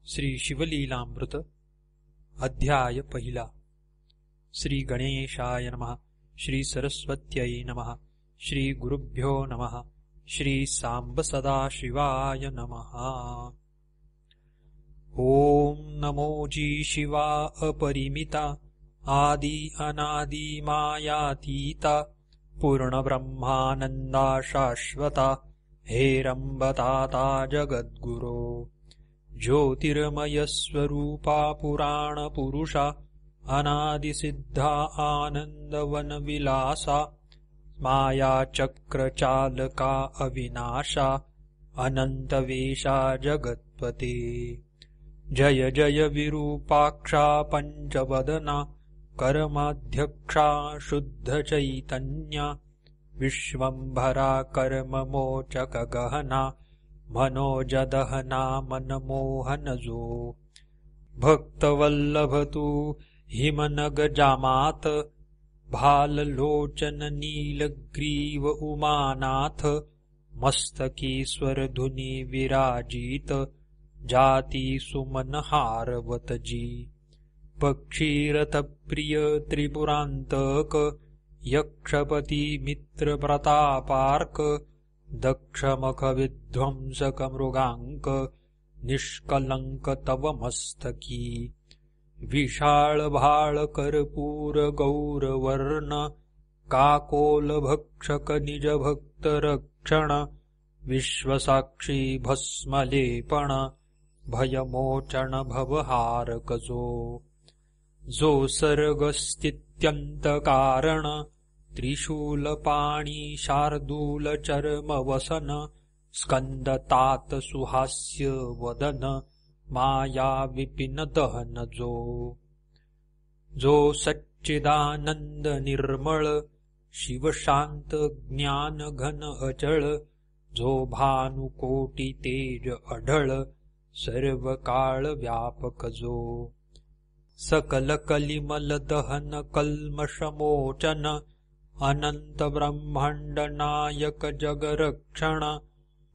श्री शिवलीलामृत अध्याय पहिला। श्री गणेशाय नमः। श्री सरस्वत्यै नमः। श्री गुरुभ्यो नमः। श्री सांब सदाशिवाय नमः। ओम नमो जी शिवा अपरिमिता आदि अनादि मायातीता पूर्ण ब्रह्मानंदा शाश्वता हेरंबताता जगद्गुरो ज्योतिर्मय स्वरूपा पुराण पुरुषा अनादि सिद्धा आनंदवन विलासा माया चक्र चालका अविनाशा अनंत वेशा जगत्पते जय जय विरूपाक्षा पंचवदना कर्माध्यक्षा शुद्ध चैतन्या विश्वंभरा कर्म मोचक गहना मनोजदहना मनमोहनजो भक्तवल्लभ तू हिमनग जामात भाललोचन नीलग्रीव उमानाथ मस्तकेश्वर धुनी विराजित जाती सुमन हारवत जी पक्षीरथ प्रिय त्रिपुरांतक यक्षपति मित्र प्रतापार्क दक्षमख विध्वंसक मृगांक निष्कलंक तव मस्तकी विशाल भाळ कर्पूर गौरवर्ण काकोल भक्षक निज भक्त रक्षण विश्वसाक्षी भस्मलेपण भयमोचन भवहारक जो सर्गस्थित्यंत कारण त्रिशूल पाणी शार्दूल चर्म वसन स्कंदतात सुहास्य वदन माया विपिन दहन जो सच्चिदानंद निर्मळ शिवशांत ज्ञान घन अचळ जो भानुकोटी तेज अढळ सर्व काळ व्यापक जो सकल कलिमल दहन कल्मषमोचन अनंत ब्रह्मांड नायक जगरक्षण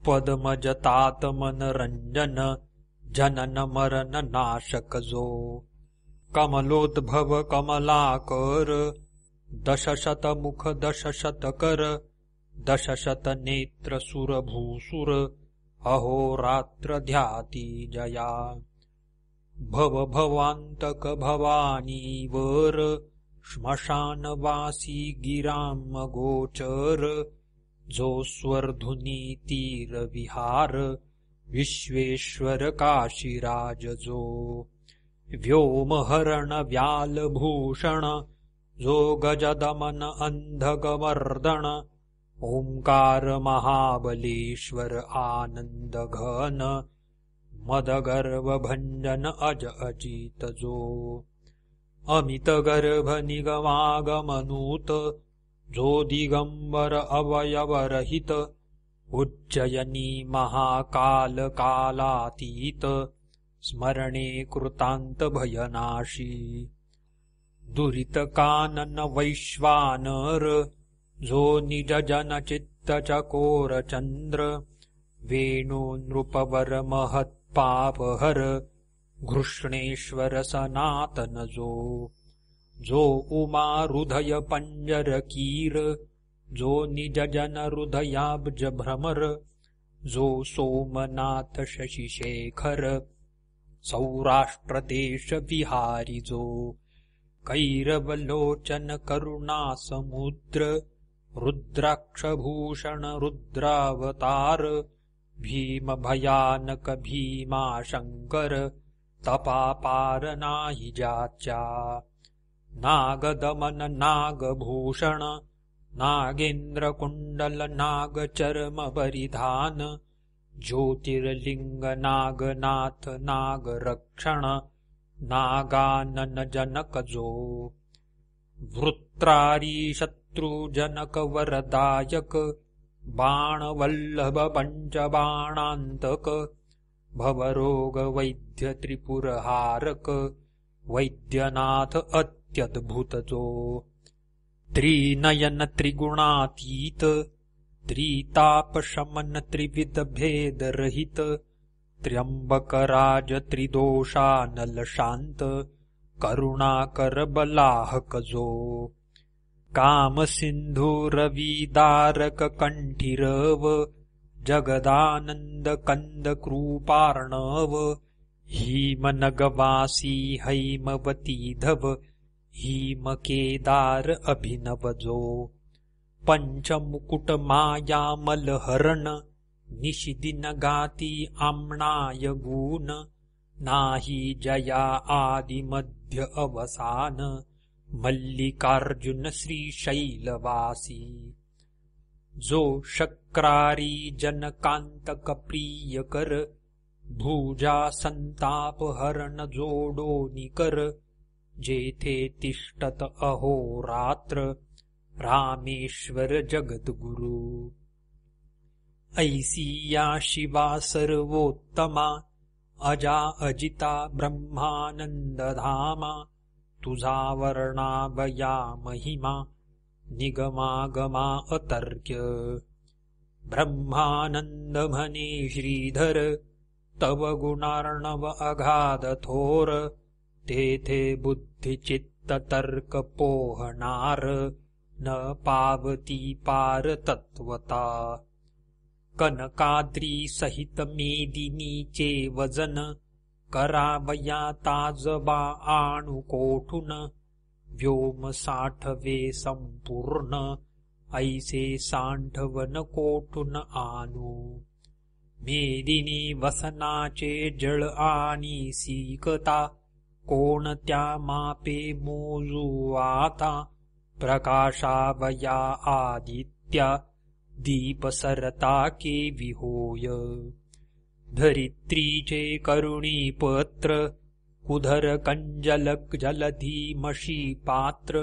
पद्मजतात मनरंजन जनन मरण नाशक जो कमलोद्भव कमलाकर दशशत मुख दशशत कर दशशत नेत्र सुरभूसुर अहोरात्र ध्याती जया भव भवांतक भवानी वर श्मशानवासी गिराम गोचर जो स्वर्धुनी तीर विहार विश्वेश्वर काशीराज जो व्योमहरण व्यालभूषण जो गजदमन अंधगमर्दन ओंकार महाबलेश्वर आनंद घन मदगर्भ भंजन अज अजित जो अमित गर्भ निगमागमनूत जो दिगंबर अवयवरहित उज्जयनी महाकाल कालातीत स्मरणे कृतांत भयनाशी दुरित कानन वैश्वानर जो निज जन चित्त चकोर चंद्र वेणु नृपवर महत् पापहर घृष्णेश्वर सनातन जो उमा हृदय पंजर कीर जो निज जन हृदयाब्ज भ्रमर जो सोमनाथ शशिशेखर सौराष्ट्र देश विहारी जो कैरवलोचन करुणा समुद्र रुद्राक्षभूषण रुद्रावतार भीम भयानक भीमा शंकर तपापार नाही जाच्या नागदमन नागभूषण नागेंद्र कुंडल नागचर्म परिधान ज्योतिर्लिंग नागनाथ नागरक्षण नागानन जनक जो वृत्रारी शत्रुजनक वरदायक बाणवल्लभ पंचबाणांतक भवरोग वैद्य त्रिपुरहारक वैद्यनाथ अत्यद्भुत जो त्रिनयन त्रिगुणातीत त्रिताप शमन त्रिविध भेद रहित त्र्यंबकराज त्रिदोषानल शांत करुणाकर बलाहक जो काम सिंधू रविदारक कंठीरव जगदानंद कंद कृपार्णव हिमनगवासी हैमवती धव हिम केदार अभिनव जो पंचमुकुट मायामल हरण निशिदिन गाती आम्नाय गुण नाही जया आदि मध्य अवसान मल्लिकार्जुन श्रीशैलवासी जो शक्रारी जनकांतक प्रियकर भुजा संताप हरण जोडोनिकर जेथे तिष्ठत अहोरात्र रामेश्वर जगद्गुरु ऐसी या शिवा सर्वोत्तमा अजा अजिता ब्रह्मानंद धामा तुझा वर्णावया महिमा निगमागमा अतर्क्य ब्रह्मानंद म्हणे श्रीधर तव गुणार्णव अगाध थोर तेथे बुद्धी चित्त तर्क पोहणार न पावती पार तत्वता कनकाद्री सहित मेदिनीचे वजन करावया ताजबा आणू कोठून व्योम साठवे संपूर्ण ऐसे सांठवन कोठून आणू मेदिनी वसनाचे जळ आणि सीकता कोणत्या मापे मोजू आता प्रकाशावया आदित्या दीप सरता के विहोय धरित्रीचे करुणी पत्र कुधर कंजलक जलधी मशी पात्र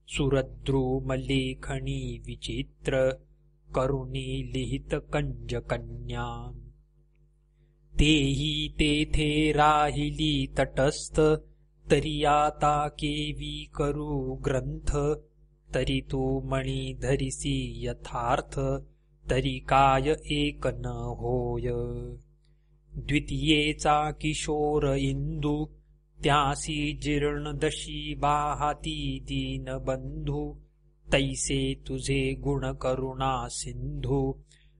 सुरद्रुम लेखणी विचित्र करुणी लिहित कंजकन्या तेही तेथे राहिली तटस्थ तरी आता केवी करू ग्रंथ तरी तू मणी धरिसी यथार्थ तरी काय एक न होय द्वितीयेचा किशोर इंदू त्यासी जीर्णदशी बाहाती दीनबंधू तैसे तुझे गुण करुणा सिंधू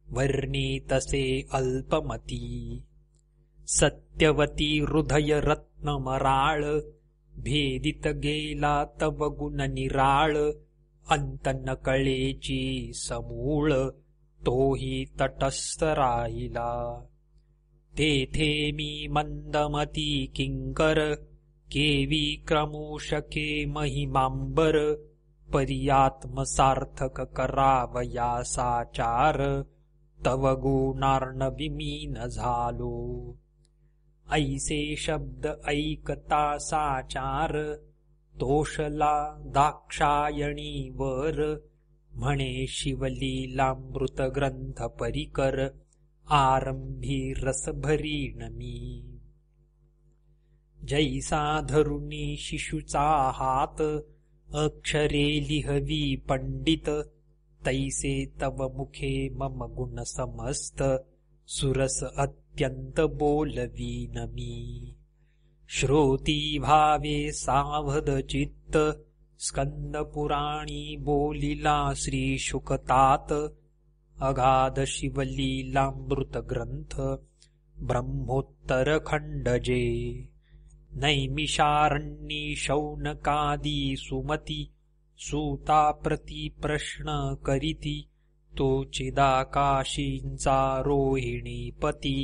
वर्णी तसे अल्पमती सत्यवती हृदय रत्नमराळ भेदित गेला तव गुण निराळ अंत न कळेची समूळ तोही तटस्थ राहिला तेथे मी मंदमती किंकर केवी क्रमूशके महिमांबर पर्यात्मसार्थक करावया साचार तव गुणार्णवी मी न झालो ऐसे शब्द ऐकता साचार तोषला दाक्षायणीवर म्हणे शिवलीलामृत ग्रंथ परिकर आरंभी रसभरीण मी जैसा धरुणी शिशुचा हात अक्षरे लिहवी पंडित तैसे तव मुखे मम गुण समस्त सुरस अत्यंत बोलवीन मी श्रोती भावे सावध चित्त स्कंद पुराणी बोलिला श्री शुकतात अगाध शिवलीलामृत ग्रंथ ब्रह्मोत्तर खंडजे नैमिषारण्यी शौनकादी सुमती सूता प्रति प्रश्न करीती तो चिदाकाशींचा रोहिणीपती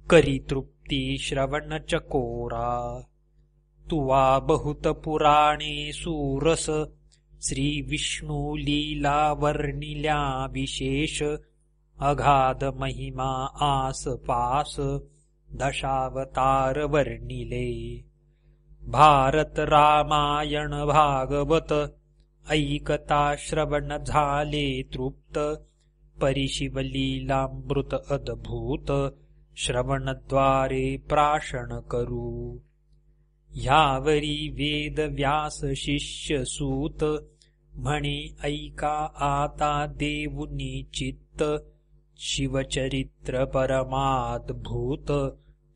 करी तृप्ती श्रवण चकोरा तुवा बहुत पुराणे सुरस श्री विष्णू लीला वर्णिल्या विशेष अगाध महिमा आसपास दशावतार वर्णिले भारत रामायण भागवत ऐकता श्रवण झाले तृप्त परिशिवलीलामृत अद्भुत श्रवणद्वारे प्राशन करू ह्यावरी वेद व्यास शिष्य सूत म्हणे ऐका आता देऊनी चित्त शिवचरित्र परमाद्भूत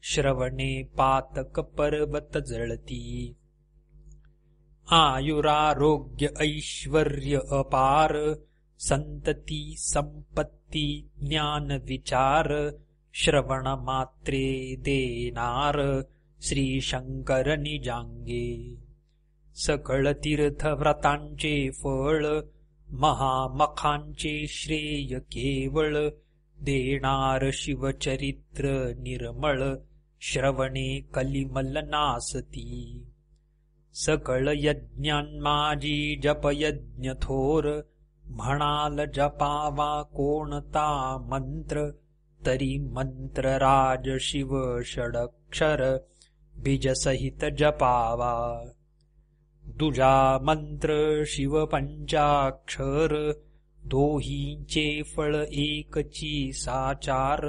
श्रवणे पातक पर्वत जळती आयुरारोग्य ऐश्वर्य अपार संतती संपत्ती ज्ञान विचार श्रवण मात्रे देनार श्री शंकर निजांगे सकळ तीर्थ व्रतांचे फळ महामखांचे श्रेय केवळ देणार शिवचरित्र निर्मळ श्रवणे कलिमल नासती सकळ यज्ञांमाजी जपयज्ञ थोर म्हणाल जपावा कोणता मंत्र तरी मंत्रराज शिव षडक्षर बीजसहित जपावा दुजा मंत्र शिव पंचाक्षर दोहींचे फळ एकची साचार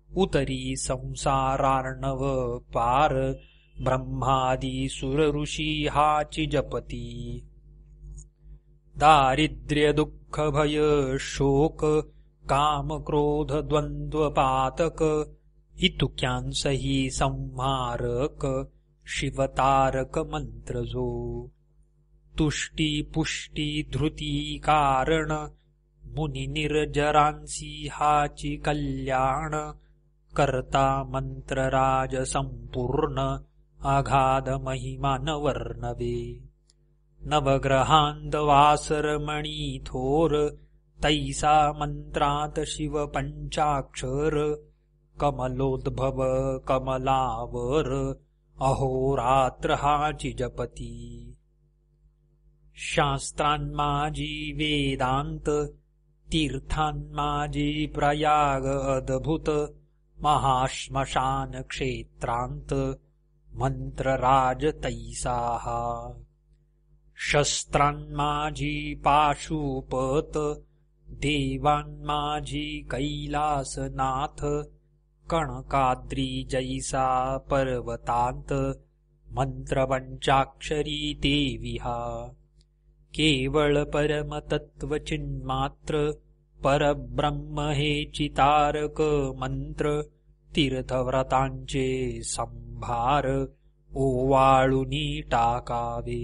उतरी संसारार्णव पार ब्रह्मादी सुर ऋषी हाची जपती दारिद्र्य दुःख भय शोक काम क्रोध द्वंद्व पातक इतुक्यांसही संहारक शिवतारक मंत्र जो तुष्टी पुष्टी धृती कारण मुनी निर्जरांसी हाची कल्याण करता मंत्रराज संपूर्ण आघाद महिमा न वर्णवे नवग्रहांत वासरमणी थोर तैसा मंत्रात शिव पंचाक्षर कमलोद्भव कमलावर अहोरात्र हाची जपती शास्त्रांमाजी वेदांत तीर्थांमाजी प्रयाग अद्भुत महाश्मशान क्षेत्रांत मंत्रराज तैसाहा शस्त्रांमाजी पाशुपत देवांमाजी कैलासनाथ कणकाद्री जैसा पर्वतांत मंत्रपंचाक्षरी ते विहा केवळ परमतत्व चिन्मात्र परब्रह्म हे चितारक मंत्र तीर्थव्रतांचे संभार ओवाळुनी टाकावे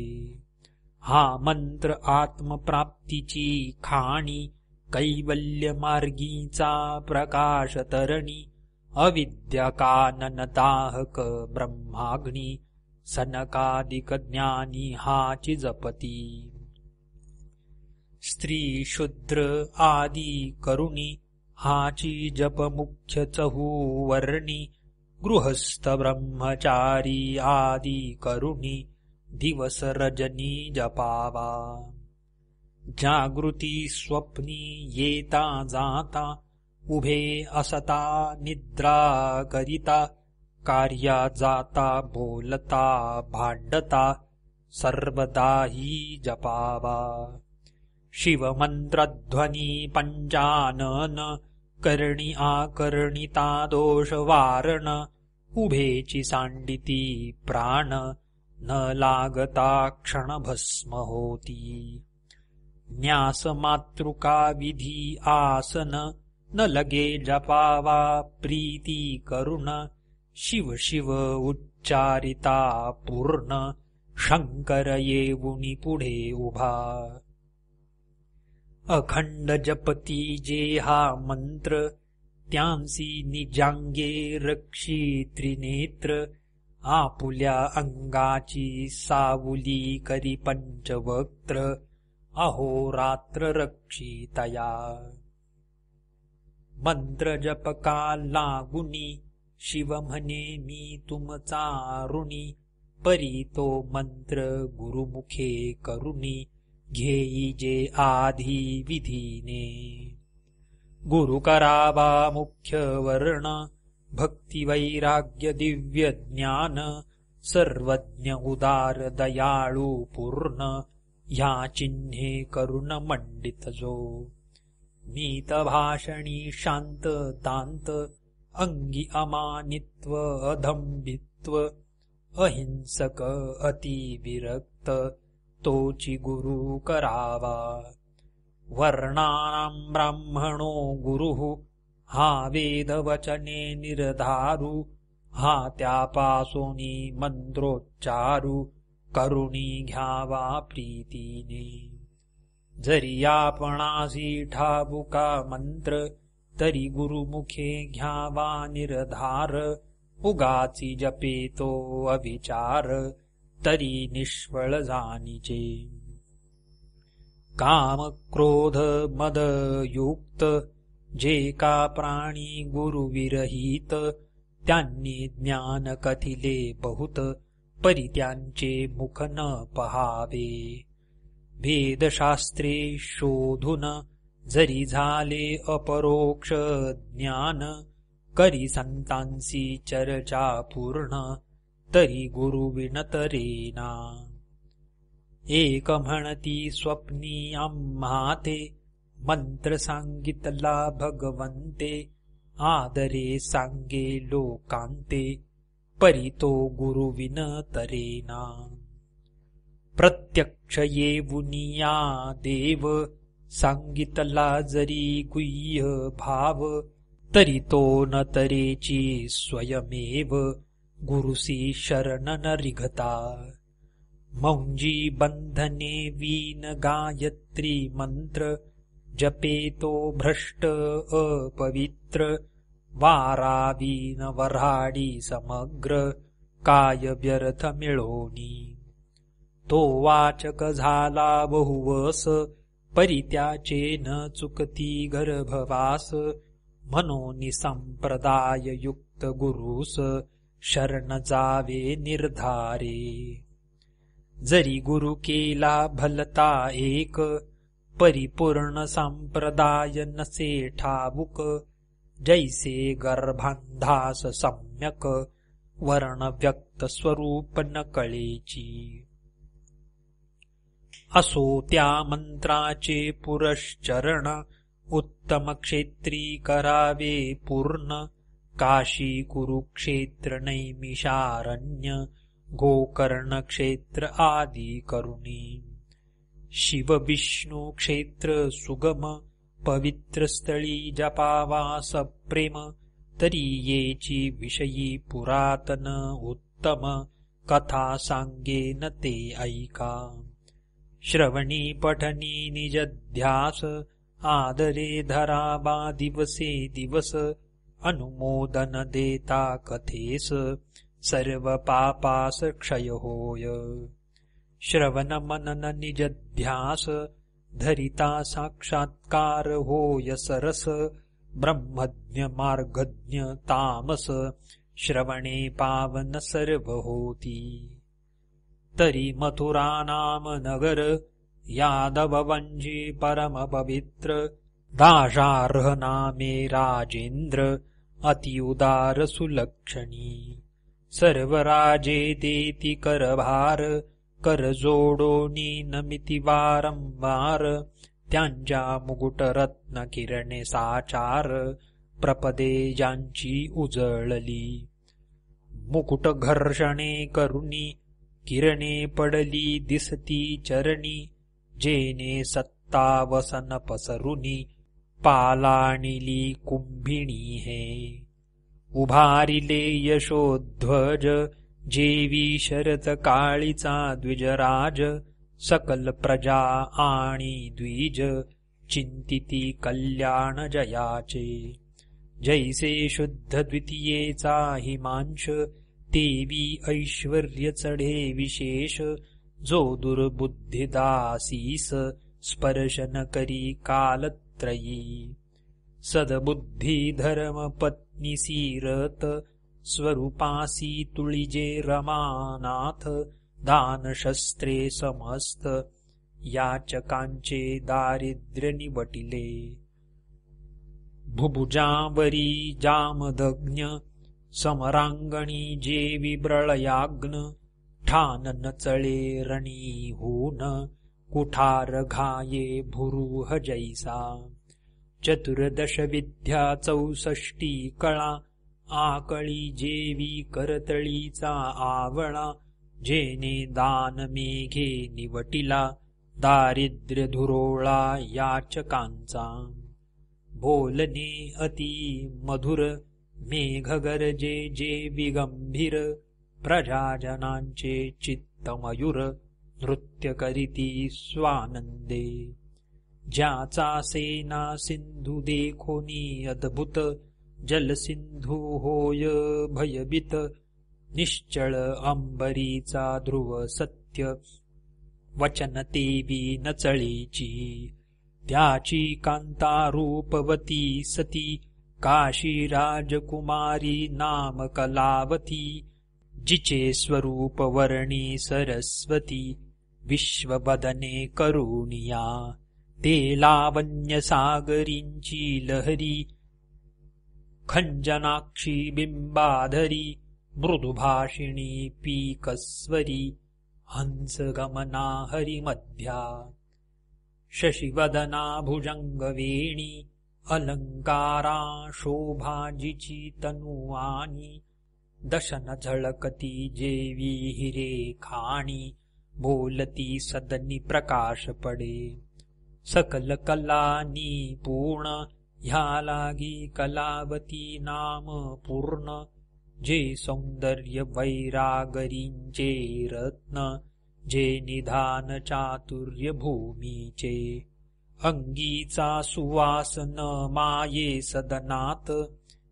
हा मंत्र आत्मप्राप्तीची खाणी कैवल्य मार्गीचा प्रकाश तरणी अविद्या कानन दाहक ब्रह्माग्नी सनकादिक ज्ञानी हाची जपती स्त्री शूद्र आदी करुणी हाची जप मुख्य चहूवर्णी गृहस्थ ब्रह्मचारी आदी करुणी दिवस रजनी जपावा जागृती स्वप्नी येता जाता उभे असता निद्रा करिता कार्या जाता बोलता भांडता सर्वदाही जपावा शिवमंत्रध्वनी पंचानन करणी आकर्णिता दोष वारण उभेची सांडिती प्राण न लागता क्षण भस्म होती न्यास मातृका विधी आसन न लगे जपावा प्रीती करुण शिव शिव उच्चारिता पूर्ण शंकर येऊनी पुढे उभा अखंड जपती जे हा मंत्र त्यांसी निजांगे रक्षी त्रिनेत्र आपुल्या अंगाची सावुली करी पंचवक्त्र अहोरात्र रक्षितया मंत्र जपका लागुनी शिव म्हणे मी तुमचा ऋणी परी तो मंत्र गुरुमुखे करुणी घेई जे आधी विधीने गुरु करावा मुख्य वर्ण भक्ती वैराग्य दिव्य ज्ञान सर्वज्ञ उदार दयाळू पूर्ण ह्या चिन्हे करुण मंडित जो नीत भाषणी शांत दांत अंगी अमानित्व अधंबित्व अहिंसक अतिविरक्त तोची गुरु करावा वर्णानां ब्राह्मणो गुरुः हा वेद वचने निर्धारू, हा त्यापासोनी मंत्रोच्चारू, करुणी घ्यावा प्रीतीने. जरी आपणासी ठाबुका मंत्र, तरी गुरुमुखे घ्यावा निर्धार. उगाची जपेतो अविचार, तरी निष्फळ जाणीचे. काम क्रोध मद युक्त, जे का प्राणी गुरुविरहित. त्यांनी ज्ञान कथिले बहुत, परी त्यांचे मुख न पहावे. वेदशास्त्रे शोधून जरी झाले अपरोक्ष ज्ञान, करी संतांसी चर्चा पूर्ण, तरी गुरुविन तरेना. एक म्हणती स्वप्नी आम्हा ते, मंत्र सांगितला भगवंते. आदरे सांगे लोकांते, परी तो गुरुविन तरेना. प्रत्यक्ष येऊनिया देव, सांगितला जरी गुह्य भाव. तरी तो न तरेची स्वयमेव, गुरुसी शरण न रिघता. मौंजी बंधने वीन गायत्री मंत्र, जपेतो भ्रष्ट अपवित्र. वारावीन वऱ्हाडी समग्र, काय व्यर्थ मिळोनी. तो वाचक झाला बहुवस, परी त्याचे न चुकती गर्भवास. म्हणून संप्रदाय युक्त गुरुस, शरण जावे निर्धारे. जरी गुरु केला भलता एक, परिपूर्ण संप्रदाय नसे ठाऊक. जैसे गर्भांधास सम्यक, वर्ण व्यक्त स्वरूप न कळेची. असो त्या मंत्राचे पुरश्चरण, उत्तम क्षेत्री करावे पूर्ण. काशी कुरुक्षेत्र नैमिषारण्य, गोकर्ण क्षेत्र आदी करुणी. शिव विष्णू क्षेत्र सुगम, पवित्र स्थळी जपावा सप्रेम. तरी येची विषयी पुरातन उत्तम, कथा सांगेन ते ऐका. श्रवणी पठनी निजध्यास, आदरे धरावा दिवसे दिवस. अनुमोदन देता कथेस, सर्व पापास क्षय होय. श्रवण मनन निजध्यास, धरिता साक्षात्कार होय सरस. ब्रह्मज्ञ मार्गज्ञ तामस, श्रवणे पावन सर्व होती. तरी मथुरा नाम नगर, यादव वंशी परम पवित्र. दाशार्ह नामे राजेंद्र, अति उदार सुलक्षणी. सर्व राजे देती करभार, कर जोडोनी नमिती वारंवार. त्यांच्या मुकुट रत्न किरणे साचार, प्रपदे ज्यांची उजळली. मुकुट घर्षणे करुणी, किरणे पडली दिसती चरणी. जेने सत्ता वसन पसरुनी, पालाणिली कुंभिणी हे. उभारिले यशोध्वज, जेवी शरत काळीचा द्विजराज. सकल प्रजा आणि द्विज, चिंतिती कल्याण जयाचे. जैसे शुद्ध द्वितीयेचा हिमांश, तेवी ऐश्वर्य चढे विशेष. जो दुर्बुद्धिदासीस, स्पर्शन करी कालत्रयी. सद्बुद्धी धर्म पत्नी सीरत, स्वरूपासी तुळिजे रमानाथ. दान शस्त्रे समस्त, याचकांचे दारिद्र्य निवटिले. भुभुजावरी जामदग्न, समरांगणी जेवी प्रलयाग्न. ठाण नचळे रणी होन, कुठार घाये भुरुह जैसा. चतुर्दश विद्या 64 कळा, आकळी जेवी करतळीचा आवळा. जेने दान मेघे निवटिला, दारिद्र्य धुरोळा याचकांचा. बोलणे अति मधुर मेघ गरजे जे विगंभीर प्रजाजनांचे चित्तमयूर नृत्य करीती स्वानंदे ज्याचा सेना सिंधू देखोनी अद्भुत जलसिंधू होय भयभीत निश्चळ अंबरीचा ध्रुव सत्य वचन तेवी नचळीची त्याची कांता रूपवती सती काशी राजकुमारी नाम कलावती जिचे स्वरूप वर्णी सरस्वती विश्वबदने करुणिया ते लावण्य सागरींची लहरी खंजनाक्षी बिंबाधरी मृदुभाषिणी पीकस्वरी हंसगमना हरिमध्या शशिवदना भुजंगवेणी अलंकारा शोभाजिची तनुआनी दशन झळकती जेवी हिरे खाणी बोलती सदनी प्रकाश पडे सकल कलानी पूर्ण ह्या लागी कलावती नाम पूर्ण जे सौंदर्य वैरागरींचे रत्न जे निधान चातुर्य भूमीचे अंगीचा सुवास न माये सदनात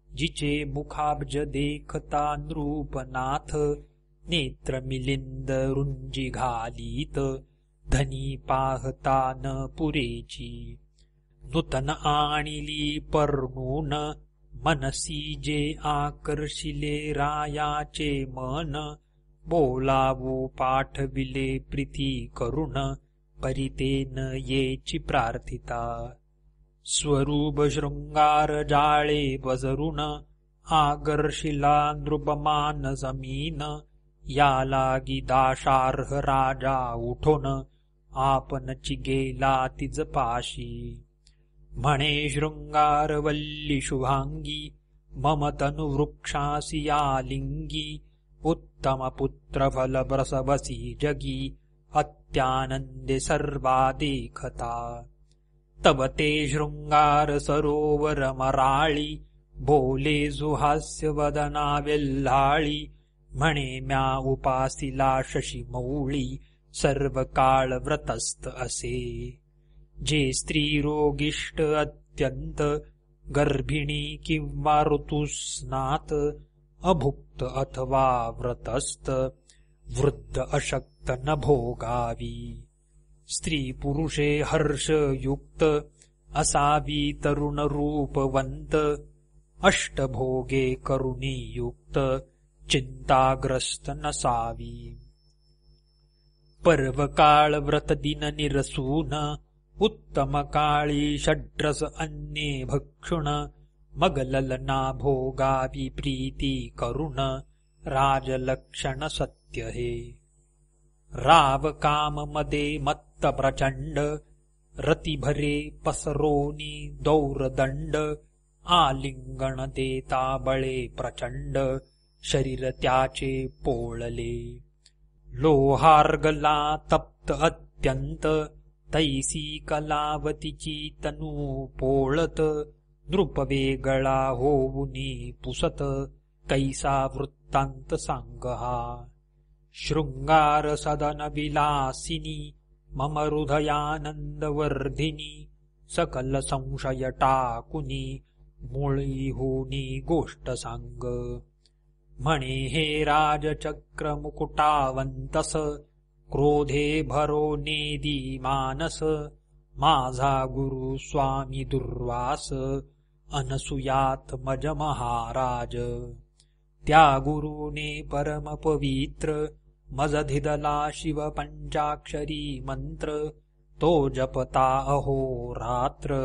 जिचे मुखाब्ज देखता नृपनाथ नेत्र मिलिंद रुंजी घालीत धनी पाहता न पुरेची नूतन आणिली परनून मनसी जे आकर्षिले रायाचे मन बोलावो पाठविले प्रीती करुण परितेन येची प्रार्थिता स्वरूप शृंगार जाळे बजरुण आगर्शिला नृपमान जमीन या लागी दाशार्ह राजा उठोन आपणची गेला तिज पाशी म्हणे शृंगारवल्ली शुभांगी मम तनु वृक्षासी आलिंगी उत्तम पुत्र फल प्रसवसी जगी अत्यानंदे सर्वा देखता तव ते शृंगार सरोवर मराळी बोले जुहास्य वदना वेल्हाळी म्हणे म्या उपासिला शशी मौळी सर्व काळ व्रतस्थ असे जे स्त्री रोगिष्ट अत्यंत गर्भिणी किंवा ऋतुस्नात अभुक्त अथवा व्रतस्थ वृद्ध अशक्त न भोगावी स्त्री पुरुषे हर्षयुक्त असावी तरुण रूपवंत अष्टभोगे करुणीयुक्त चिंताग्रस्त नसावी पर्वकाळ व्रतदिन निरसून उत्तम काळी षड्रस अन्ये भक्षुण मग ललना भोगावी प्रीती करुण राजलक्षण सत्य हे राव काम मदे मत्त प्रचंड रतिभरे पसरोनी दौरदंड आलिंगण देता बळे प्रचंड शरीर त्याचे पोळले लोहार्गला तप्त अत्यंत तैसी कलावतीची तनू पोळत नृपवेगळा होऊनी पुसत कैसा वृत्तांत सांगहा शृंगार सदन विलासिनी मम हृदयानंदवर्धिनी सकल संशय टाकुनी मुळी होनी गोष्ट सांग म्हणे हे राजचक्र मुकुटावंतस क्रोधे भरो नेदी मानस माझा गुरु स्वामी दुर्वास अनसुयात मज महाराज त्या गुरुने परम पवित्र मज धिदला शिव पंचाक्षरी मंत्र तो जपता अहोरात्र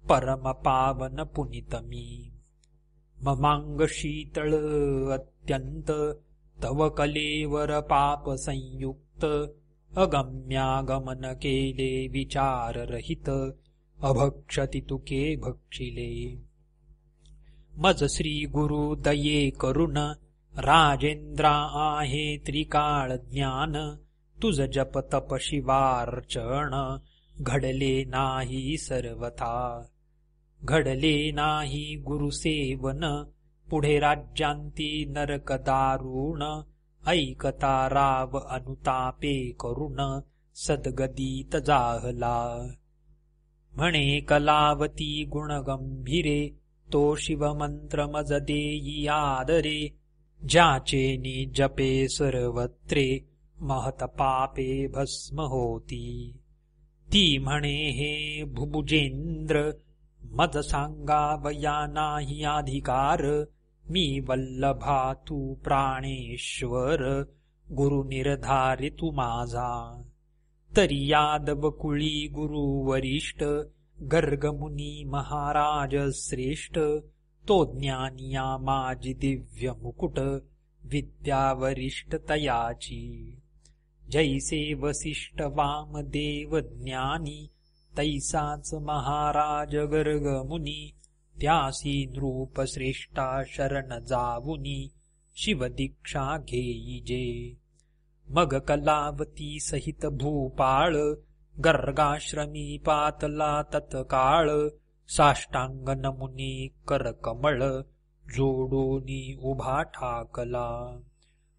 परम पावन पुनितमी ममांग शीतळ अत्यंत तव कलेवर पाप संयुक्त अगम्यागमन केले विचार रहित अभक्षति तुके भक्षिले मज श्री गुरु दये करुण राजेंद्रा आहे त्रिकाळ ज्ञान तुझ जप तप शिवार्चन घडले नाही सर्वथा घडले नाही गुरुसेवन, पुढे राज्यांती नरक दारुण, ऐकता राव अनुतापे करुण, सद्गदीत जाहला. म्हणे कलावती गुणगंभीरे, तो शिवमंत्र मज देई आदरे, ज्याचे जपे सर्वत्रे, महत पापे भस्म होती. ती म्हणे हे भुभुजेंद्र, मज सांगावया नाही अधिकार, मी वल्लभा तू प्राणेश्वर, गुरु निर्धारी तू माझा. तरी यादव कुळी गुरु वरिष्ठ, गर्गमुनी महाराज श्रेष्ठ, तो ज्ञानिया माझी दिव्य मुकुट, विद्या वरिष्ठ तयाची. जैसे वसिष्ठ वामदेव ज्ञानी, तैसाच महाराज गर्गमुनी, त्यासी नृप श्रेष्ठा शरण जावुनी, शिवदीक्षा घेईजे. मग कलावती सहित भूपाळ, गर्गाश्रमी पातला तत्काळ, साष्टांग नमुनी करकमळ, जोडोनी उभा ठाकला.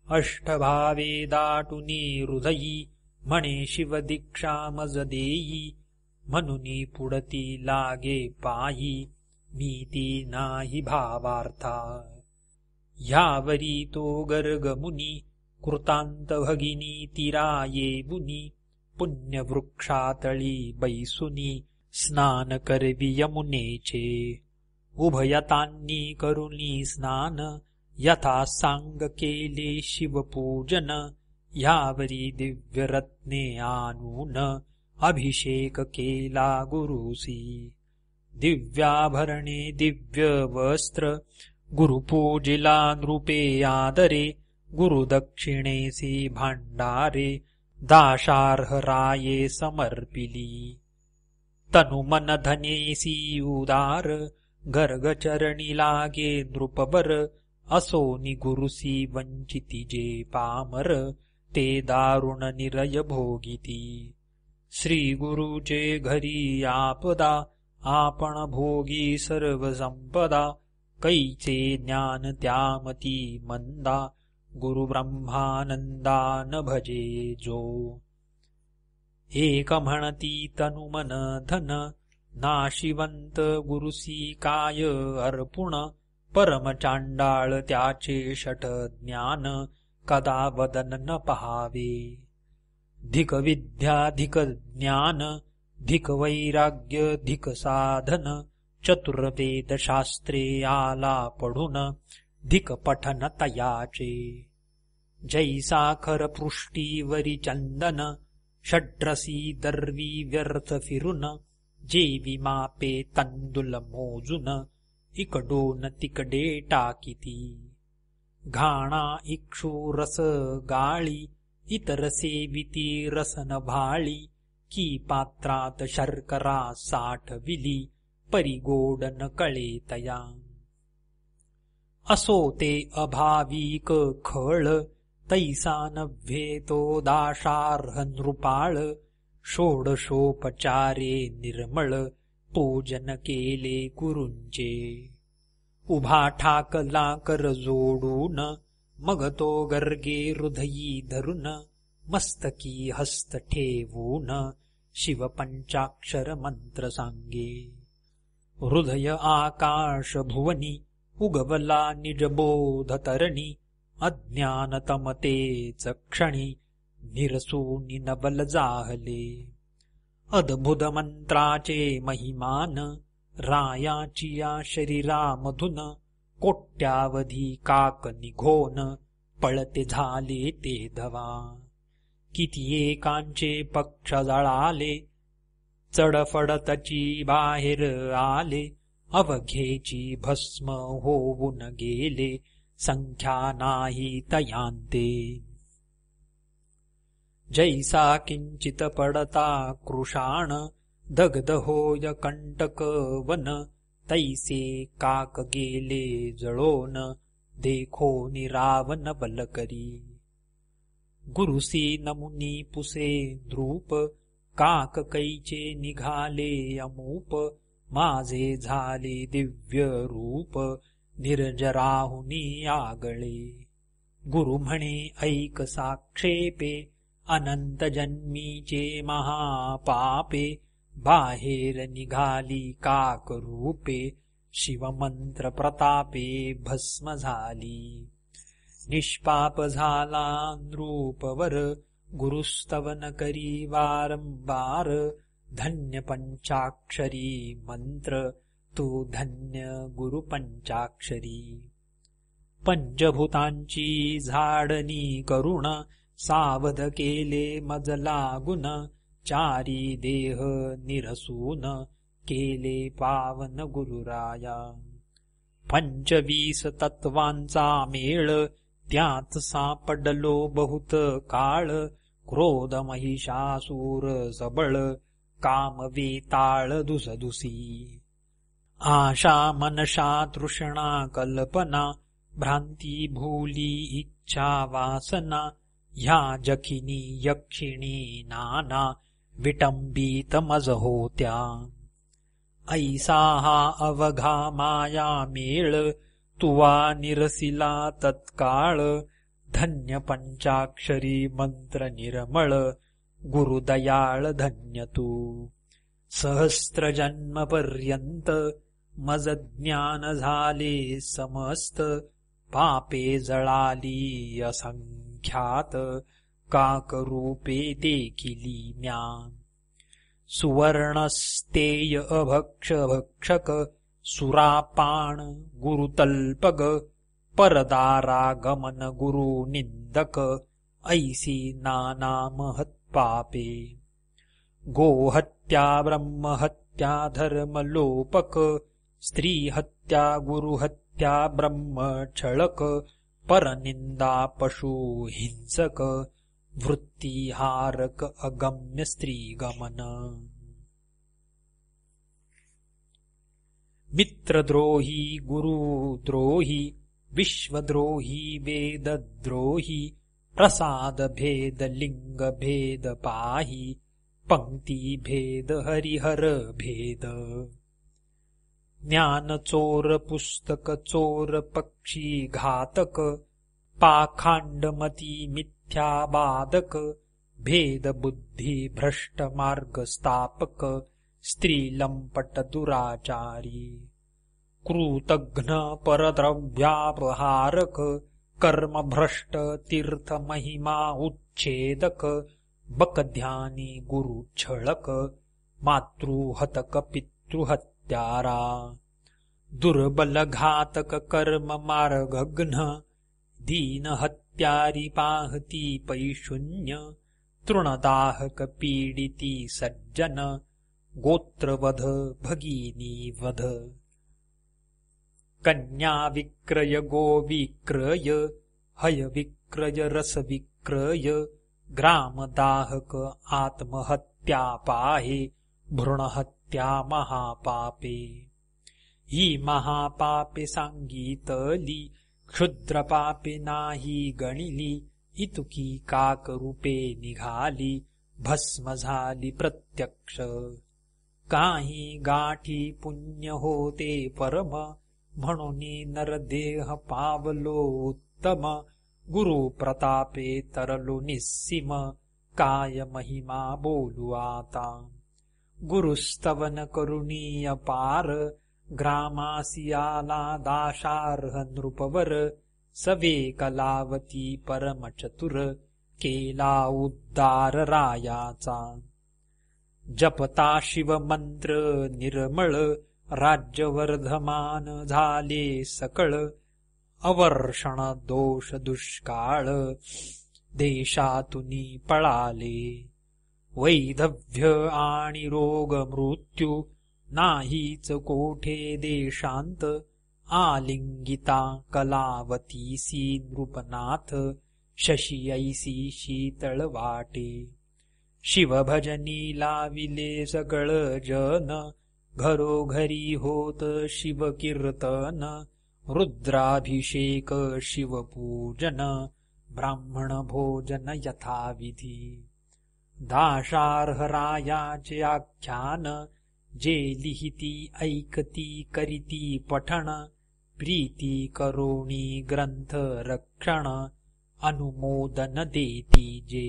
अष्टभावे दाटुनी हृदयी, म्हणे शिवदीक्षा मज देई, म्हणुनी पुढती लागे पायी, मी ती नाही भावार्था. ह्यावरी तो गर्गमुनी, कृतांत भगिनी तीरा येबुनी, पुण्यवृक्षातळी बैसुनी, स्नान करवी यमुनेचे. उभयतांनी करुणी स्नान, यथा सांग केले शिवपूजन, ह्यावरी दिव्यरत्ने आणून, अभिषेक केला गुरुसी. दिव्याभरणे दिव्य वस्त्र, गुरुपूजिला नृपे आदरे, गुरुदक्षिणेसी भांडारे, दाशार्ह राये समर्पिली. तनुमन धनेसी उदार, गर्गचरणी लागे नृपबर, असोनी गुरुसी वंचिती जे पामर, ते दारुण निरय भोगिती. श्री गुरुचे घरी आपदा, आपण भोगी सर्व संपदा, कैचे ज्ञान त्यामती मंदा, गुरु ब्रह्मानंदा न भजे जो. एक म्हणती तनुमन धन, नाशिवंत गुरुसी काय अर्पुण, परम चांडाळ त्याचे शठ ज्ञान, कदा वदन न पहावे. धिक विद्या धिक ज्ञान, धिक वैराग्य धिक साधन, चतुर्वेद शास्त्रे आला पढून, धिक पठन तयाचे. जैसाखर पृष्टीवरी चंदन, षड्रसी दर्वी व्यर्थ फिरून, जेवी मापे तंदुल मोजून, इकडोन तिकडे टाकिती. घाणा इक्षु रस गाळी, इतर सेविती रसन भाळी, की पात्रात शर्करा साठविली, परिगोड न कळे तया. असो ते अभाविक खळ, तैसा नव्हे तो दाशार्ह नृपाळ, षोडशोपचारे निर्मळ, पूजन केले गुरूंचे. उभा ठाकला कर जोडून, मग तो गर्गे हृदयी धरून, मस्तकी हस्त ठेवून, शिवपंचाक्षर मंत्र सांगे. हृदय आकाश भुवनी, उगवला निजबोध तरणी, अज्ञानतमतेच क्षणी, निरसूनि नवल जाहले. अद्भुत मंत्राचे महिमान, रायाची या शरीरामधून, कोट्यावधी काक निघोन, पळते झाले ते धवा. किती एकांचे पक्ष जळाले, चडफडतची बाहेर आले, अवघेची भस्म होऊन गेले, संख्या नाही तयांते. जैसा किंचित पडता कृशाण, दग्ध होय कंटक वन, तैसे काक गेले जळोन, देखो निरावन बलकरी. गुरुसी नमुनी पुसे द्रूप, काक कैचे निघाले अमूप, माझे झाले दिव्य रूप निर्जराहुनी आगळे गुरु म्हणे ऐक साक्षेपे अनंत जन्मीचे महापापे बाहेर निघाली काक रूपे शिवमंत्र प्रतापे भस्म झाली निष्पाप झाला नृपवर गुरुस्तवन करी वारंवार धन्य पंचाक्षरी मंत्र तू धन्य गुरु पंचाक्षरी पंचभूतांची झाडणी करुण सावध केले मज लागून चारी देह निरसून केले पावन गुरुराया 25 तत्वांचा मेळ त्यात सापडलो बहुत काळ क्रोध महिषासूर सबळ काम वेताळ दुसदुसी आशा मनशा तृष्णा कल्पना भ्रांती भूली इच्छा वासना ह्या जखिनी यक्षिणी नाना विटंबित मज होत्या ऐसा हा अवघा माया मेळ तुवा निरसिला तत्काळ धन्य पंचाक्षरी मंत्र निर्मळ गुरुदयाळ धन्य तू सहस्त्र जन्म पर्यंत मज ज्ञान झाले समस्त पापे जळाली असंख्यात काकरूपे देखिली म्या सुवर्णस्तेय अभक्ष भक्षक सुरापान गुरुतल्पग परदारागमन गुरु निंदक ऐसी नाना महत्पापे गोहत्या ब्रह्महत्या धर्मलोपक स्त्रीहत्या गुरुहत्या ब्रह्मछळक परनिंदा पशु हिंसक वृत्तिहारक अगम्य स्त्रीगमन मित्रद्रोही गुरुद्रोही विश्वद्रोही वेदद्रोही प्रसाद भेद लिंग भेद पाही पंक्ती भेद हरिहर भेद ज्ञान चोर पुस्तक चोर पक्षी घातक पाखांडमती मिथ्या बाधक भेद बुद्धी भ्रष्ट मार्ग स्थापक स्त्री लंपट दुराचारी कृतघ्न परद्रव्यापहारक कर्म भ्रष्ट तीर्थ महिमा उच्छेदक बकध्यानी गुरु छळक मातृहतक पितृहत्यारा दुर्बल घातक कर्म मार्गघ्न दीन हत्यारी पाहती पैशून्य तृणदाहक पीडिती सज्जन गोत्रवध भगिनी वध कन्या विक्रय गो विक्रय हय विक्रय रस विक्रय ग्रामदाहक आत्महत्या पाहे भ्रूणहत्या महापापे ही महापापे सांगितली क्षुद्र पापे नाही गणिली इतुकी काकरूपे निघाली भस्म झाली प्रत्यक्ष काही गाठी पुण्य होते परम म्हणून नरदेह पावलो उत्तम गुरु प्रतापे तरलो निस्सीम काय महिमा बोलू आता गुरुस्तवन करुणीय पार ग्रामासियाला दाशार्ह नृपवर सवे कलावती परमचतुर केला उद्धार रायाचा जपता शिवमंत्र निर्मळ राज्यवर्धमान झाले सकळ अवर्षण दोष दुष्काळ देशातुनी पळाले वैधव्य आणि रोग मृत्यू नाहीच कोठे देशांत आलिंगिता कलावतीसी नृपनाथ शशी ऐसी शीतळ वाटे शिवभजनी लाविले सगळ जन घरोघरी होत शिवकीर्तन रुद्राभिषेक शिवपूजन ब्राह्मण भोजन यथाविधी दाशार्ह रायाचे आख्यान जे लिहिती ऐकती करीती पठण प्रीती करोणी ग्रंथ रक्षण अनुमोदन देती जे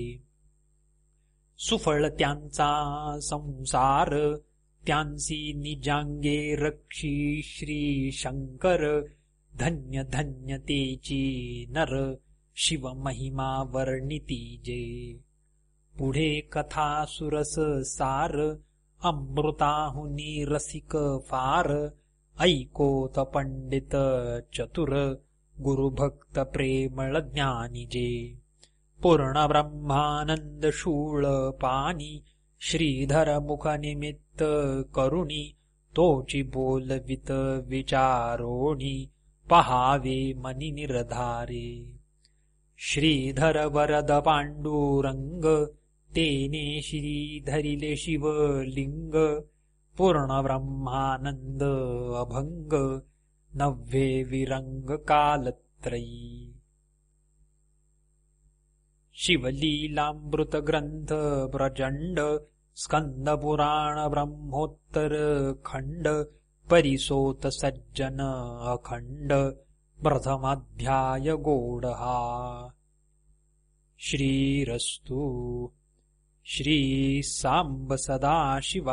सुफळ त्यांचा संसार त्यांसी निजांगे रक्षी श्री शंकर धन्य धन्य तेची नर शिव महिमा वर्णिती जे पुढे कथा सुरस सार अमृताहुनी रसिक फार ऐकोत पंडित चतुर गुरुभक्त प्रेमळ ज्ञानी जे पूर्ण ब्रह्मानंद शूळ पानी श्रीधर मुख निमित्त करुणी तोची बोलवित विचारोणी पहावे मनी निर्धारे श्रीधर वरद पांडुरंग तेने श्रीधरिले शिवलिंग पूर्ण ब्रह्मानंद अभंग नव्हे विरंग कालत्रयी शिवलीलामृत ग्रंथ प्रचंड स्कंद पुराण ब्रह्मोत्तर खंड परिसोत सज्जन अखंड प्रथमाध्याय गोडहा श्रीरस्तु श्री सांब सदाशिवार्पणमस्तु।